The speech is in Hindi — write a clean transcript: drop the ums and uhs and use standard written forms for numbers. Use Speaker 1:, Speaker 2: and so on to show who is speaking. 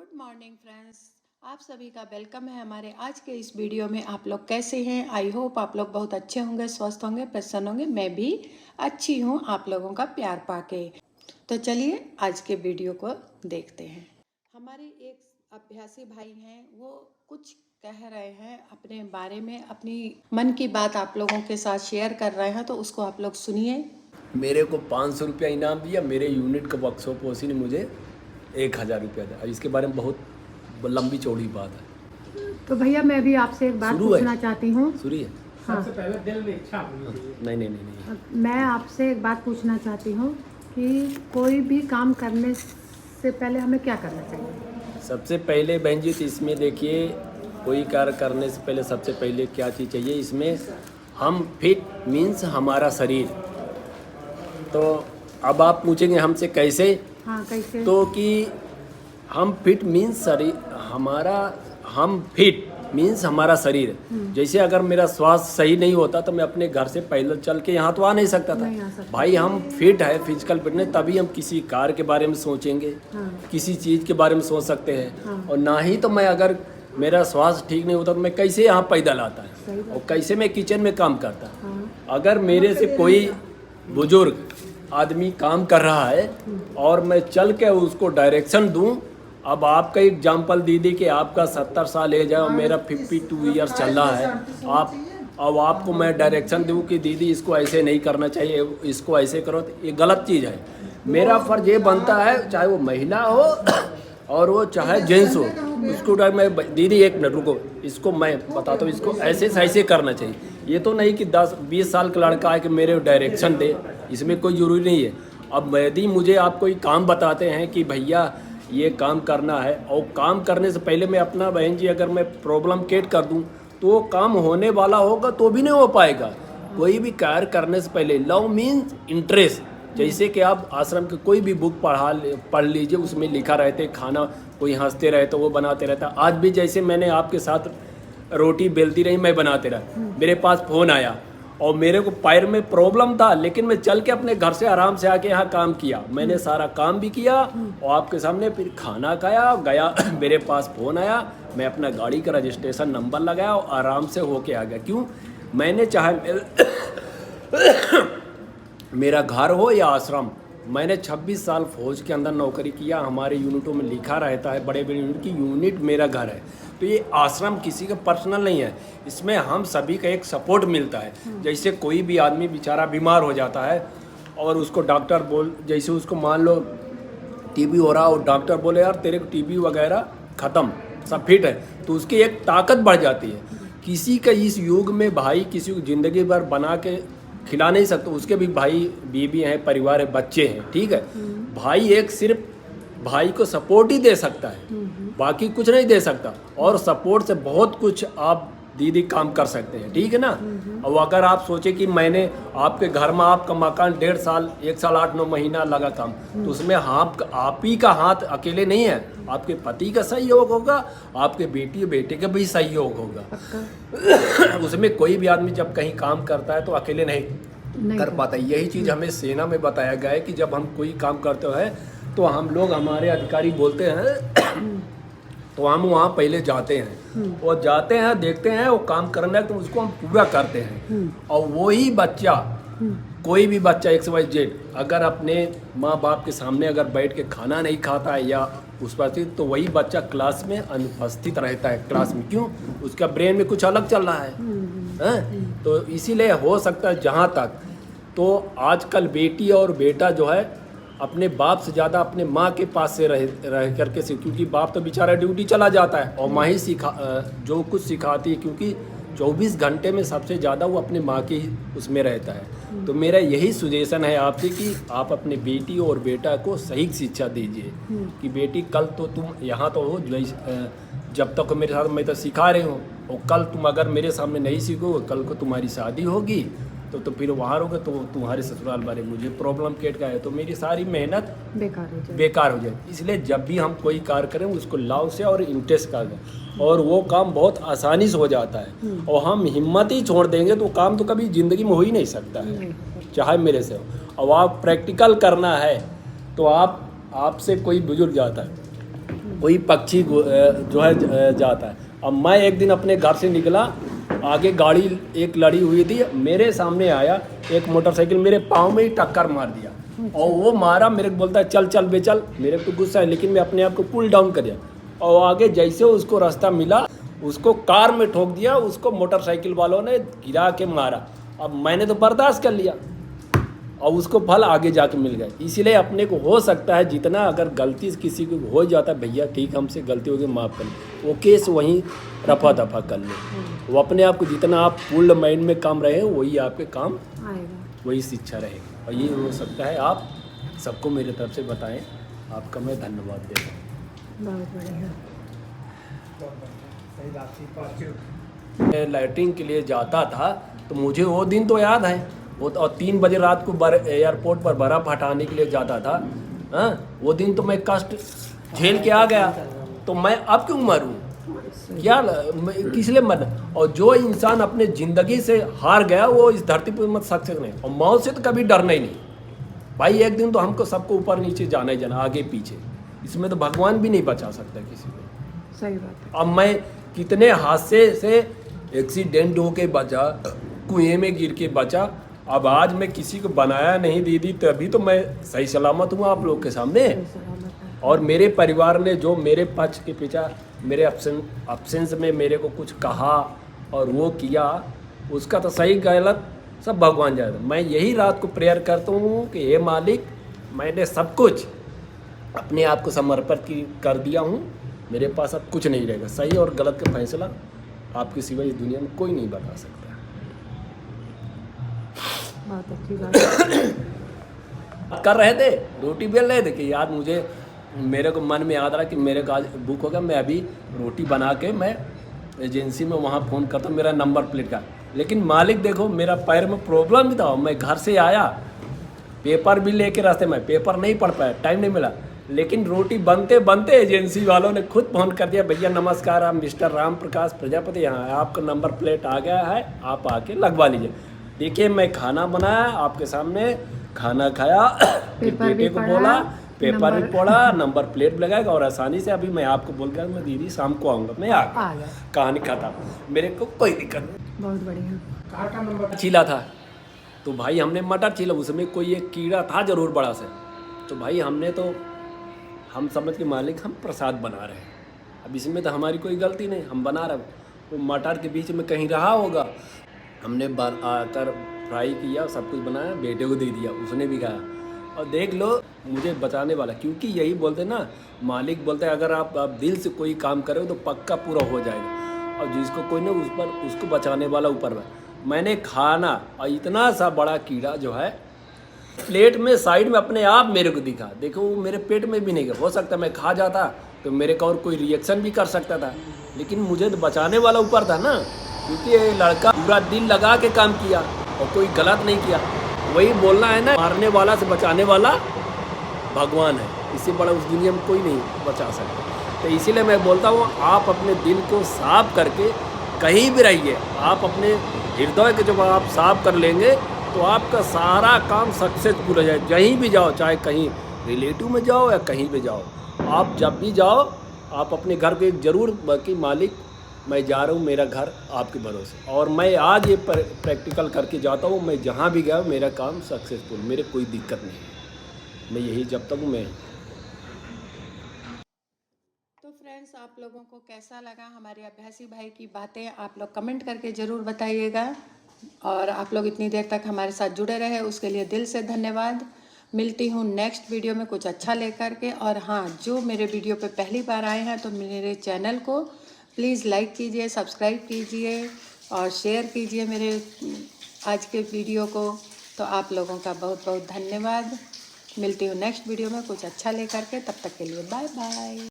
Speaker 1: गुड मॉर्निंग फ्रेंड्स, आप सभी का वेलकम है हमारे आज के इस वीडियो में। आप लोग कैसे हैं? आई होप आप लोग बहुत अच्छे होंगे, स्वस्थ होंगे, प्रसन्न होंगे। मैं भी अच्छी हूँ आप लोगों का प्यार पाके। तो चलिए आज के वीडियो को देखते हैं। हमारे एक अभ्यासी भाई हैं, वो कुछ कह रहे हैं अपने बारे में, अपनी मन की बात आप लोगों के साथ शेयर कर रहे हैं, तो उसको आप लोग सुनिए।
Speaker 2: मेरे को 500 रुपया इनाम दिया। मेरे यूनिट का वर्कशॉप उसी ने मुझे 1000 रुपया दिया। अब इसके बारे में बहुत लंबी चौड़ी बात है।
Speaker 3: तो भैया मैं भी आपसे एक बात पूछना चाहती हूँ।
Speaker 2: शुरू है।
Speaker 3: हाँ,
Speaker 4: सबसे पहले दिल में इच्छा होनी चाहिए।
Speaker 2: नहीं।
Speaker 3: मैं आपसे एक बात पूछना चाहती हूँ कि कोई भी काम करने से पहले हमें क्या करना चाहिए?
Speaker 2: सबसे पहले बहन जी, तो इसमें देखिए, कोई कार्य करने से पहले सबसे पहले क्या चीज़ चाहिए इसमें, हम फिट मीन्स हमारा शरीर। तो अब आप पूछेंगे हमसे कैसे?
Speaker 3: हाँ, कैसे?
Speaker 2: तो कि हम फिट मीन्स शरीर हमारा, हम फिट मीन्स हमारा शरीर। जैसे अगर मेरा स्वास्थ्य सही नहीं होता तो मैं अपने घर से पैदल चल के यहाँ तो आ नहीं सकता था। भाई हम फिट है, फिजिकल फिटनेस, तभी हम किसी कार के बारे में सोचेंगे।
Speaker 3: हाँ।
Speaker 2: किसी चीज़ के बारे में सोच सकते हैं।
Speaker 3: हाँ।
Speaker 2: और ना ही तो मैं, अगर मेरा स्वास्थ्य ठीक नहीं होता तो मैं कैसे यहाँ पैदल आता है और कैसे मैं किचन में काम करता।
Speaker 3: हाँ।
Speaker 2: अगर मेरे से कोई बुजुर्ग आदमी काम कर रहा है और मैं चल के उसको डायरेक्शन दूं। अब आपका एग्जाम्पल दीदी कि आपका 70 साल एज है और मेरा 52 ईयर्स चल रहा है। अब आपको मैं डायरेक्शन दूं कि दीदी इसको ऐसे नहीं करना चाहिए, इसको ऐसे करो, तो ये गलत चीज़ है। मेरा फ़र्ज ये बनता है, चाहे वो महिला हो और वो चाहे जेंट्स हो, उसको मैं दीदी एक मिनट रुको, इसको मैं बताता हूँ, इसको ऐसे से ऐसे करना चाहिए। ये तो नहीं कि 10-20 साल का लड़का है कि मेरे डायरेक्शन दे, इसमें कोई ज़रूरी नहीं है। अब यदि मुझे आप कोई काम बताते हैं कि भैया ये काम करना है, और काम करने से पहले मैं अपना, बहन जी, अगर मैं प्रॉब्लम क्रिएट कर दूं तो वो काम होने वाला होगा तो भी नहीं हो पाएगा। कोई भी कार्य करने से पहले लव मीन्स इंटरेस्ट। जैसे कि आप आश्रम के कोई भी बुक पढ़ लीजिए, उसमें लिखा रहते खाना, कोई हंसते रहे तो वो बनाते रहता। आज भी जैसे मैंने आपके साथ रोटी बेलती रही, मैं बनाते रहा, मेरे पास फ़ोन आया और मेरे को पैर में प्रॉब्लम था, लेकिन मैं चल के अपने घर से आराम से आके यहाँ काम किया। मैंने सारा काम भी किया और आपके सामने फिर खाना खाया, गया मेरे पास फ़ोन आया, मैं अपना गाड़ी का रजिस्ट्रेशन नंबर लगाया और आराम से होके आ गया। क्यों? मैंने चाहे मेरा घर हो या आश्रम, मैंने 26 साल फौज के अंदर नौकरी किया। हमारे यूनिटों में लिखा रहता है, बड़े बड़े यूनिट की यूनिट मेरा घर है। तो ये आश्रम किसी का पर्सनल नहीं है, इसमें हम सभी का एक सपोर्ट मिलता है। जैसे कोई भी आदमी बेचारा बीमार हो जाता है और उसको डॉक्टर जैसे उसको मान लो टीबी हो रहा और डॉक्टर बोले यार तेरे को टीबी वगैरह ख़त्म, सब फिट है, तो उसकी एक ताकत बढ़ जाती है। किसी का इस युग में भाई किसी को ज़िंदगी भर बना के खिला नहीं सकते, उसके भी भाई बीवी हैं, परिवार है, बच्चे हैं, ठीक है। भाई एक सिर्फ भाई को सपोर्ट ही दे सकता है, बाकी कुछ नहीं दे सकता। और सपोर्ट से बहुत कुछ आप दीदी काम कर सकते हैं, ठीक है ना। और अगर आप सोचे कि मैंने आपके घर में, आपका मकान 1.5 साल, 1 साल 8-9 महीना लगा काम, तो उसमें आप ही का हाथ अकेले नहीं है, आपके पति का सहयोग होगा, आपके बेटे का भी सहयोग होगा। उसमें कोई भी आदमी जब कहीं काम करता है तो अकेले नहीं कर पाता। यही चीज़ हमें सेना में बताया गया है कि जब हम कोई काम करते हैं तो हम लोग, हमारे अधिकारी बोलते हैं तो हम वहाँ पहले जाते हैं और जाते हैं, देखते हैं वो काम करना है तो उसको हम पूरा करते हैं। और वही बच्चा, कोई भी बच्चा XYZ अगर अपने माँ बाप के सामने अगर बैठ के खाना नहीं खाता है या उस पर, तो वही बच्चा क्लास में अनुपस्थित रहता है। क्लास में क्यों? उसका ब्रेन में कुछ अलग चल रहा है। तो इसीलिए हो सकता है जहाँ तक तो आजकल बेटी और बेटा जो है अपने बाप से ज़्यादा अपने माँ के पास से रह करके सीख, क्योंकि बाप तो बेचारा ड्यूटी चला जाता है और माँ ही जो कुछ सिखाती है, क्योंकि 24 घंटे में सबसे ज़्यादा वो अपने माँ की उसमें रहता है। तो मेरा यही सुजेशन है आपसे कि आप अपने बेटी और बेटा को सही शिक्षा दीजिए कि बेटी कल तो तुम यहाँ तो हो, जब तक मेरे साथ मैं तो सिखा रही हूँ, और कल तुम अगर मेरे सामने नहीं सीखोगे, कल को तुम्हारी शादी होगी तो फिर वहाँ रहोगे तो तुम्हारे ससुराल वाले मुझे प्रॉब्लम क्रिएट का है, तो मेरी सारी मेहनत बेकार हो जाए। इसलिए जब भी हम कोई कार्य करें उसको लाव से और इंटरेस्ट करें, और वो काम बहुत आसानी से हो जाता है। और हम हिम्मत ही छोड़ देंगे तो काम तो कभी ज़िंदगी में हो ही नहीं सकता है, चाहे मेरे से हो। और आप प्रैक्टिकल करना है तो आपसे कोई बुजुर्ग जाता है कोई पक्षी जो है जाता है। अब मैं एक दिन अपने घर से निकला, आगे गाड़ी एक लड़ी हुई थी, मेरे सामने आया एक मोटरसाइकिल, मेरे पाँव में ही टक्कर मार दिया। और वो मारा, मेरे को बोलता है चल चल बे चल। मेरे को गुस्सा है, लेकिन मैं अपने आप को पुल डाउन कर दिया और आगे जैसे उसको रास्ता मिला उसको कार में ठोक दिया, उसको मोटरसाइकिल वालों ने गिरा के मारा। अब मैंने तो बर्दाश्त कर लिया और उसको फल आगे जाके मिल गए। इसीलिए अपने को हो सकता है जितना, अगर गलती से किसी को हो जाता है, भैया ठीक हमसे गलती हो गई माफ़ कर लो, वो केस वहीं रफा दफा कर लो। वो अपने आप को जितना आप पूर्ण माइंड में काम रहे वही आपके काम
Speaker 3: आएगा।
Speaker 2: वही शिक्षा रहेगी। और ये हो सकता है आप सबको मेरे तरफ से बताएं, आपका मैं धन्यवाद देता हूँ।
Speaker 3: बहुत बढ़िया।
Speaker 2: मैं लैट्रिन के लिए जाता था तो मुझे वो दिन तो याद है, वो तो 3 बजे रात को एयरपोर्ट पर बर्फ़ हटाने के लिए जाता था। हाँ, वो दिन तो मैं कष्ट झेल के आ गया, तो मैं अब क्यों मरूं? क्या किस लिए मरना? और जो इंसान अपने ज़िंदगी से हार गया वो इस धरती पर मत सक्सेस नहीं, और मौत से तो कभी डरना ही नहीं भाई। एक दिन तो हमको सबको ऊपर नीचे जाना ही जाना, आगे पीछे, इसमें तो भगवान भी नहीं बचा सकता किसी को।
Speaker 3: सही बात है।
Speaker 2: अब मैं कितने हादसे से एक्सीडेंट होके बचा, कुएं में गिर के बचा। अब आज मैं किसी को बनाया नहीं दीदी, तभी तो मैं सही सलामत हूँ आप लोग के सामने। और मेरे परिवार ने जो मेरे पक्ष के पीछे मेरे अब्सेंस में मेरे को कुछ कहा और वो किया, उसका तो सही गलत सब भगवान जाने। मैं यही रात को प्रेयर करता हूँ कि हे मालिक, मैंने सब कुछ अपने आप को समर्पित कर दिया हूँ, मेरे पास अब कुछ नहीं रहेगा। सही और गलत का फैसला आपके सिवा इस दुनिया में कोई नहीं बता सकता।
Speaker 3: बहुत अच्छी बात है।
Speaker 2: कर रहे थे, रोटी बेल रहे थे कि यार मुझे, मेरे को मन में याद रहा कि मेरे को आज बुक होगा, मैं अभी रोटी बना के मैं एजेंसी में वहाँ फ़ोन करता हूँ मेरा नंबर प्लेट का। लेकिन मालिक देखो, मेरा पैर में प्रॉब्लम भी था, मैं घर से आया, पेपर भी लेके रास्ते में, पेपर नहीं पढ़ पाया, टाइम नहीं मिला। लेकिन रोटी बनते बनते एजेंसी वालों ने खुद फ़ोन कर दिया, भैया नमस्कार, आप मिस्टर राम प्रकाश प्रजापति यहाँ, आपका नंबर प्लेट आ गया है, आप आके लगवा लीजिए। देखिए मैं खाना बनाया आपके सामने, खाना खाया, बेटे को बोला, पेपर भी पढ़ा, नंबर प्लेट भी लगाएगा, और आसानी से अभी मैं आपको बोल गया मैं दीदी शाम को आऊँगा, मैं आ गया, कहानी खत्म, मेरे को कोई दिक्कत नहीं।
Speaker 3: बहुत बढ़िया।
Speaker 2: छीला था तो भाई हमने मटर छीला, उसमें कोई एक कीड़ा था जरूर बड़ा से, तो भाई हमने तो हम समझ के मालिक हम प्रसाद बना रहे हैं, अब इसमें तो हमारी कोई गलती नहीं, हम बना रहे हैं। वो मटर के बीच में कहीं रहा होगा, हमने आकर फ्राई किया, सब कुछ बनाया, बेटे को दे दिया, उसने भी खाया। और देख लो मुझे बचाने वाला, क्योंकि यही बोलते ना, मालिक बोलते हैं अगर आप दिल से कोई काम करो तो पक्का पूरा हो जाएगा, और जिसको कोई ना उस पर उसको बचाने वाला ऊपर में। मैंने खाना, और इतना सा बड़ा कीड़ा जो है प्लेट में साइड में अपने आप मेरे को दिखा, देखो वो मेरे पेट में भी नहीं गया। हो सकता मैं खा जाता तो मेरे का और कोई रिएक्शन भी कर सकता था, लेकिन मुझे तो बचाने वाला ऊपर था ना, क्योंकि ये लड़का पूरा दिल लगा के काम किया और कोई गलत नहीं किया। वही बोलना है ना, मारने वाला से बचाने वाला भगवान है, इससे बड़ा उस दुनिया में कोई नहीं बचा सकता। तो इसीलिए मैं बोलता हूँ, आप अपने दिल को साफ करके कहीं भी रहिए, आप अपने हृदय के जब आप साफ कर लेंगे तो आपका सारा काम सक्सेसफुल हो जाए। कहीं भी जाओ, चाहे कहीं रिलेटिव में जाओ या कहीं भी जाओ, आप जब भी जाओ आप अपने घर को एक ज़रूर बाकी मालिक मैं जा रहा हूँ, मेरा घर आपके भरोसे। और मैं आज ये प्रैक्टिकल करके जाता हूँ, मैं जहाँ भी गया मेरा काम सक्सेसफुल, मेरे कोई दिक्कत नहीं, मैं यही जब तक हूँ मैं।
Speaker 1: तो फ्रेंड्स, आप लोगों को कैसा लगा हमारे अभ्यासी भाई की बातें, आप लोग कमेंट करके ज़रूर बताइएगा। और आप लोग इतनी देर तक हमारे साथ जुड़े रहे उसके लिए दिल से धन्यवाद। मिलती हूँ नेक्स्ट वीडियो में कुछ अच्छा लेकर के। और हाँ, जो मेरे वीडियो पे पहली बार आए हैं तो मेरे चैनल को प्लीज़ लाइक कीजिए, सब्सक्राइब कीजिए और शेयर कीजिए मेरे आज के वीडियो को। तो आप लोगों का बहुत बहुत धन्यवाद। मिलती हूँ नेक्स्ट वीडियो में कुछ अच्छा लेकर के, तब तक के लिए बाय बाय।